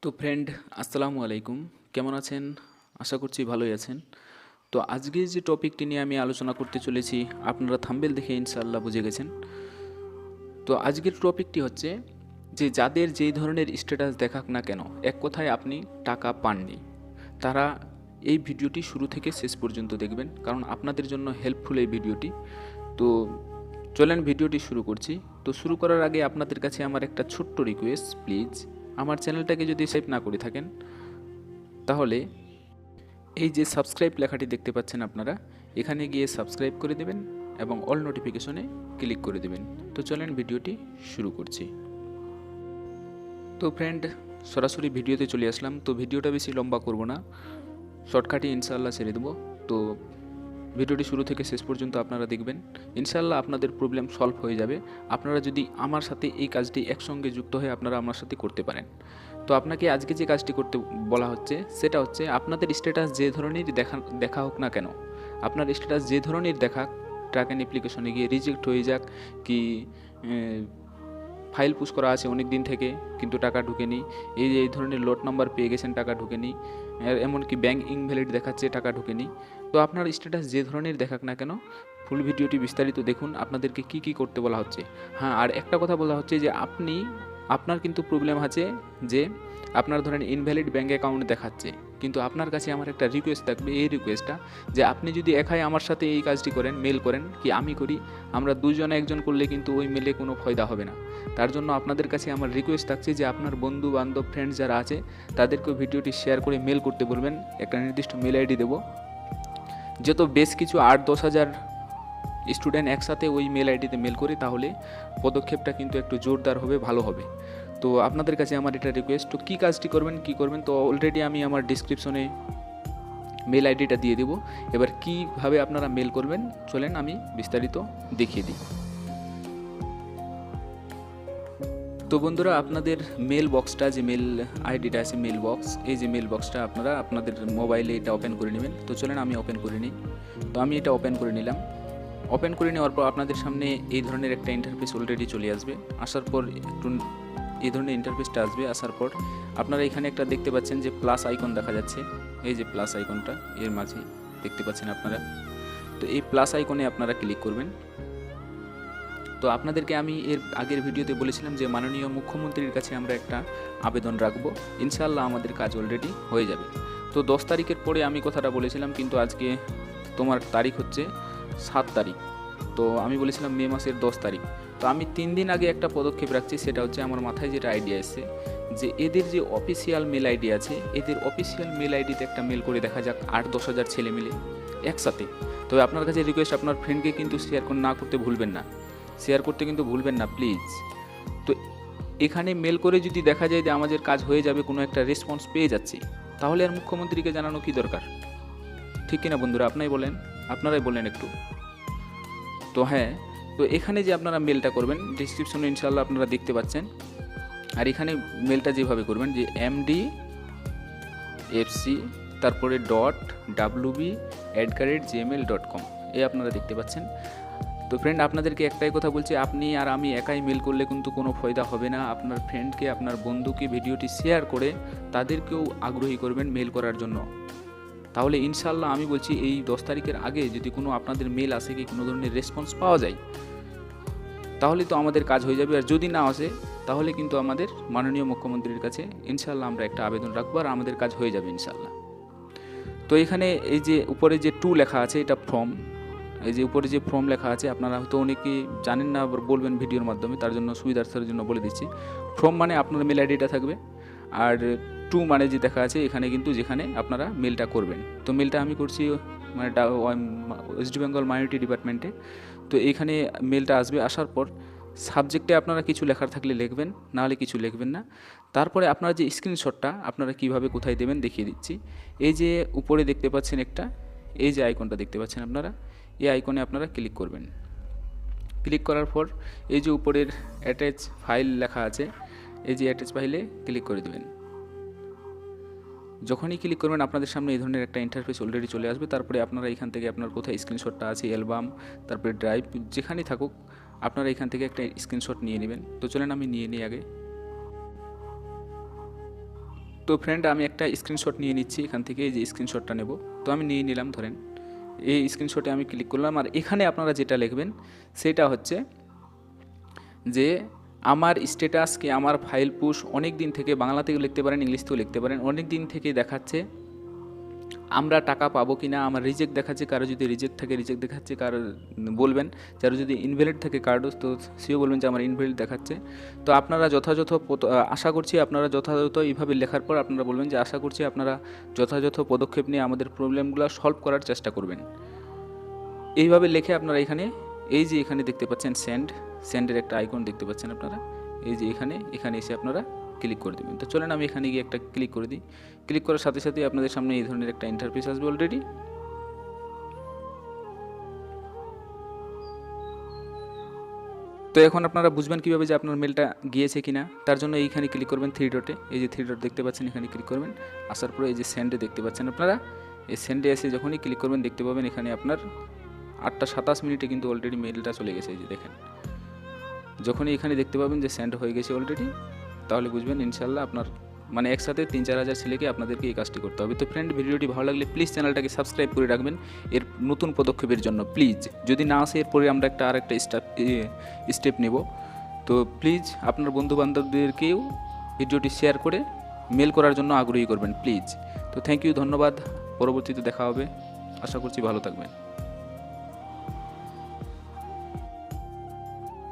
তো ফ্রেন্ড, আসসালামু আলাইকুম। কেমন আছেন? আশা করছি ভালোই আছেন। তো আজকে যে টপিকটি নিয়ে আমি আলোচনা করতে চলেছি, আপনারা থাম্বনেল দেখে ইনশাআল্লাহ বুঝে গেছেন। তো আজকের টপিকটি হচ্ছে যে যাদের যেই ধরনের স্ট্যাটাস দেখাক না কেন, এক কথায় আপনি টাকা পাননি, তারা এই ভিডিওটি শুরু থেকে শেষ পর্যন্ত দেখবেন, কারণ আপনাদের জন্য হেল্পফুল এই ভিডিওটি। তো চলেন ভিডিওটি শুরু করছি। তো শুরু করার আগে আপনাদের কাছে আমার একটা ছোট্ট রিকোয়েস্ট, প্লিজ আমার চ্যানেলটাকে যদি সাবস্ক্রাইব না করে থাকেন, তাহলে এই যে সাবস্ক্রাইব লেখাটি দেখতে পাচ্ছেন আপনারা, এখানে গিয়ে সাবস্ক্রাইব করে দেবেন এবং অল নোটিফিকেশনে ক্লিক করে দেবেন। তো চলেন ভিডিওটি শুরু করছি। তো ফ্রেন্ড, সরাসরি ভিডিওতে চলে আসলাম। তো ভিডিওটা বেশি লম্বা করব না, শর্টকাটে ইনশাআল্লাহ ছেড়ে দেবো। তো ভিডিওটি শুরু থেকে শেষ পর্যন্ত আপনারা দেখবেন, ইনশাআল্লাহ আপনাদের প্রবলেম সলভ হয়ে যাবে। আপনারা যদি আমার সাথে এই কাজটি একসঙ্গে যুক্ত হয়ে আপনারা আমার সাথে করতে পারেন। তো আপনাকে আজকে যে কাজটি করতে বলা হচ্ছে সেটা হচ্ছে, আপনাদের স্ট্যাটাস যে ধরনের দেখা হোক না কেন, আপনার স্ট্যাটাস যে ধরনের দেখা, ট্র্যাক অ্যান্ড অ্যাপ্লিকেশনে গিয়ে রিজেক্ট হয়ে যাক, কি ফাইল পুশ করা আছে অনেক দিন থেকে কিন্তু টাকা ঢুকেনি, এই ধরনের লট নাম্বার পেয়ে গেছেন, টাকা ঢুকেনি, এমনকি ব্যাঙ্ক ইনভ্যালিড দেখাচ্ছে, টাকা ঢুকেনি। তো আপনার স্ট্যাটাস যে ধরনের দেখাক না কেন, ফুল ভিডিওটি বিস্তারিত দেখুন, আপনাদেরকে কি কি করতে বলা হচ্ছে। হ্যাঁ, আর একটা কথা বলা হচ্ছে যে আপনার কিন্তু প্রবলেম আছে যে আপনার ধরেন ইনভ্যালিড ব্যাঙ্ক অ্যাকাউন্ট দেখাচ্ছে, কিন্তু আপনার কাছে আমার একটা রিকোয়েস্ট থাকবে, এই রিকোয়েস্টটা যে আপনি যদি একাই আমার সাথে এই কাজটি করেন, মেল করেন, কি আমি করি, আমরা দুজনে একজন করলে কিন্তু ওই মেলে কোনো ফায়দা হবে না। তার জন্য আপনাদের কাছে আমার রিকোয়েস্ট থাকছে যে আপনার বন্ধু বান্ধব ফ্রেন্ডস যারা আছে তাদেরকেও ভিডিওটি শেয়ার করে মেল করতে বলবেন। একটা নির্দিষ্ট মেল আইডি দেবো, যত বেশ কিছু 8-10 হাজার স্টুডেন্ট একসাথে ওই মেল আইডিতে মেল করি, তাহলে পদক্ষেপটা কিন্তু একটু জোরদার হবে, ভালো হবে। তো আপনাদের কাছে আমার এটা রিকোয়েস্ট। তো কী কাজটি করবেন, তো অলরেডি আমি আমার ডিসক্রিপশনে মেল আইডিটা দিয়ে দেবো। এবার কীভাবে আপনারা মেল করবেন চলেন আমি বিস্তারিত দেখিয়ে দিই। তো বন্ধুরা, আপনাদের মেল বক্সটা, যে মেল আইডিটা আছে মেল বক্স, এই যে মেল বক্সটা আপনারা আপনাদের মোবাইলে এটা ওপেন করে নেবেন। তো চলেন আমি ওপেন করে নিই। তো আমি এটা ওপেন করে নিলাম। ওপেন করে নেওয়ার পর আপনাদের সামনে এই ধরনের একটা ইন্টারফেস অলরেডি চলে আসবে। আসার পর একটু এই ধরনের ইন্টারফেসটা আসবে। আসার পর আপনারা এখানে একটা দেখতে পাচ্ছেন যে প্লাস আইকন দেখা যাচ্ছে, এই যে প্লাস আইকনটা এর মাঝে দেখতে পাচ্ছেন আপনারা। তো এই প্লাস আইকনে আপনারা ক্লিক করবেন। তো আপনাদেরকে আমি এর আগের ভিডিওতে বলেছিলাম যে মাননীয় মুখ্যমন্ত্রীর কাছে আমরা একটা আবেদন রাখবো, ইনশাআল্লাহ আমাদের কাজ অলরেডি হয়ে যাবে। তো 10 তারিখের পরে আমি কথাটা বলেছিলাম, কিন্তু আজকে তোমার তারিখ হচ্ছে 7 তারিখ। তো আমি বলেছিলাম মে মাসের 10 তারিখ। তো আমি 3 দিন আগে একটা পদক্ষেপ রাখছি, সেটা হচ্ছে আমার মাথায় যেটা আইডিয়া এসছে যে এদের যে অফিসিয়াল মেল আইডি আছে, এদের অফিসিয়াল মেল আইডিতে একটা মেল করে দেখা যাক 8-10 হাজার ছেলে মিলে একসাথে। তবে আপনার কাছে রিকোয়েস্ট, আপনার ফ্রেন্ডকে কিন্তু শেয়ার না করতে ভুলবেন না, শেয়ার করতে কিন্তু ভুলবেন না প্লিজ। তো এখানে মেল করে যদি দেখা যায় যে আমাদের কাজ হয়ে যাবে, কোনো একটা রেসপন্স পেয়ে যাচ্ছি, তাহলে আর মুখ্যমন্ত্রীকে জানানো কি দরকার, ঠিক কিনা বন্ধুরা? আপনারাই বলেন একটু। তো হ্যাঁ, তো এখানে যে আপনারা মেলটা করবেন, ডিসক্রিপশনে ইনশাআল্লাহ আপনারা দেখতে পাচ্ছেন। আর এখানে মেলটা যেভাবে করবেন যে MDFC তারপরে .wb@gmail.com, এই আপনারা দেখতে পাচ্ছেন। তো ফ্রেন্ড, আপনাদেরকে একটাই কথা বলছি, আপনি আর আমি একাই মেল করলে কিন্তু কোনো ফায়দা হবে না। আপনার ফ্রেন্ডকে, আপনার বন্ধুকে ভিডিওটি শেয়ার করে তাদেরকেও আগ্রহী করবেন মেল করার জন্য। তাহলে ইনশাআল্লাহ আমি বলছি এই 10 তারিখের আগে যদি কোনো আপনাদের মেল আসে, কি কোনো ধরনের রেসপন্স পাওয়া যায়, তাহলে তো আমাদের কাজ হয়ে যাবে। আর যদি না আসে, তাহলে কিন্তু আমাদের মাননীয় মুখ্যমন্ত্রীর কাছে ইনশাআল্লাহ আমরা একটা আবেদন রাখবো আর আমাদের কাজ হয়ে যাবে ইনশাআল্লাহ। তো এখানে এই যে উপরে যে 2 লেখা আছে, এটা ফর্ম। এই যে উপরে যে ফর্ম লেখা আছে, আপনারা হয়তো অনেকেই জানেন না, আবার বলবেন ভিডিওর মাধ্যমে, তার জন্য সুবিধার্থের জন্য বলে দিচ্ছি। ফর্ম মানে আপনার মেল আইডিটা থাকবে, আর 2 মানে যে দেখা আছে এখানে কিন্তু যেখানে আপনারা মেলটা করবেন। তো মেলটা আমি করছি মানে ওয়েস্ট বেঙ্গল মাইনরিটি ডিপার্টমেন্টে। তো এইখানে মেলটা আসবে। আসার পর সাবজেক্টে আপনারা কিছু লেখার থাকলে লিখবেন, নাহলে কিছু লিখবেন না। তারপরে আপনারা যে স্ক্রিনশটটা আপনারা কিভাবে কোথায় দেবেন দেখিয়ে দিচ্ছি। এই যে উপরে দেখতে পাচ্ছেন একটা, এই যে আইকনটা দেখতে পাচ্ছেন আপনারা, এই আইকনে আপনারা ক্লিক করবেন। ক্লিক করার পর এই যে উপরের অ্যাটাচ ফাইল লেখা আছে, এই যে অ্যাটাচ ফাইলে ক্লিক করে দেবেন। যখনই ক্লিক করবেন আপনাদের সামনে এই ধরনের একটা ইন্টারফেস অলরেডি চলে আসবে। তারপরে আপনারা এখান থেকে আপনার কোথায় স্ক্রিনশটটা আছে, অ্যালবাম, তারপরে ড্রাইভ, যেখানেই থাকুক আপনারা এখান থেকে একটা স্ক্রিনশট নিয়ে নেবেন। তো চলেন আমি নিয়ে নিই আগে। তো ফ্রেন্ড আমি একটা স্ক্রিনশট নিয়ে নিচ্ছি এখান থেকে, এই যে স্ক্রিনশটটা নেব। তো আমি নিয়ে নিলাম, ধরেন এই স্ক্রিনশটে আমি ক্লিক করলাম। আর এখানে আপনারা যেটা লিখবেন সেটা হচ্ছে যে আমার স্ট্যাটাস কি আমার ফাইল পুশ অনেক দিন থেকে, বাংলাতেও লিখতে পারেন ইংলিশতেও লিখতে পারেন, অনেক দিন থেকে দেখাচ্ছে আমরা টাকা পাবো কি না, আমার রিজেক্ট দেখাচ্ছে, কারো যদি রিজেক্ট থাকে রিজেক্ট দেখাচ্ছে, কারো বলবেন যারা যদি ইনভ্যালিড থাকে কার্ড, তো সেও বলবেন যে আমার ইনভ্যালিড দেখাচ্ছে। তো আপনারা যথাযথ আশা করছি আপনারা যথাযথ এইভাবে লেখার পর আপনারা বলবেন যে আশা করছি আপনারা যথাযথ পদক্ষেপ নিয়ে আমাদের প্রবলেমগুলো সলভ করার চেষ্টা করবেন। এইভাবে লিখে আপনারা এখানে, এই যে এখানে দেখতে পাচ্ছেন সেন্ডের একটা আইকন দেখতে পাচ্ছেন আপনারা, এই যে এখানে এসে আপনারা ক্লিক করে দেবেন। তো চলেন আমি এখানে গিয়ে একটা ক্লিক করে দিই। ক্লিক করার সাথে সাথে আপনাদের সামনে এই ধরনের একটা ইন্টারফেস আসবে অলরেডি। তো এখন আপনারা বুঝবেন কীভাবে যে আপনার মেলটা গিয়েছে কিনা। তার জন্য এইখানে ক্লিক করবেন থ্রি ডটে, এই যে থ্রি ডট দেখতে পাচ্ছেন এখানে ক্লিক করবেন। আসার পরে এই যে সেন্ডে দেখতে পাচ্ছেন আপনারা, এই সেন্ডে এসে যখনই ক্লিক করবেন দেখতে পাবেন এখানে আপনার 8:27 কিন্তু অলরেডি মেলটা চলে গেছে। এই যে দেখেন, যখনই এখানে দেখতে পাবেন যে সেন্ড হয়ে গেছে অলরেডি, তাহলে বুঝবেন ইনশাল্লাহ আপনার মানে একসাথে 3-4 হাজার ছেলেকে আপনাদেরকে এই কাজটি করতে হবে। তো ফ্রেন্ড, ভিডিওটি ভালো লাগলে প্লিজ চ্যানেলটাকে সাবস্ক্রাইব করে রাখবেন এর নতুন পদক্ষেপের জন্য। প্লিজ যদি না আসে এরপরে আমরা আরেকটা স্টেপ নেব। তো প্লিজ আপনার বন্ধুবান্ধবদেরকেও ভিডিওটি শেয়ার করে মেল করার জন্য আগ্রহী করবেন প্লিজ। তো থ্যাংক ইউ, ধন্যবাদ। পরবর্তীতে দেখা হবে, আশা করছি ভালো থাকবেন।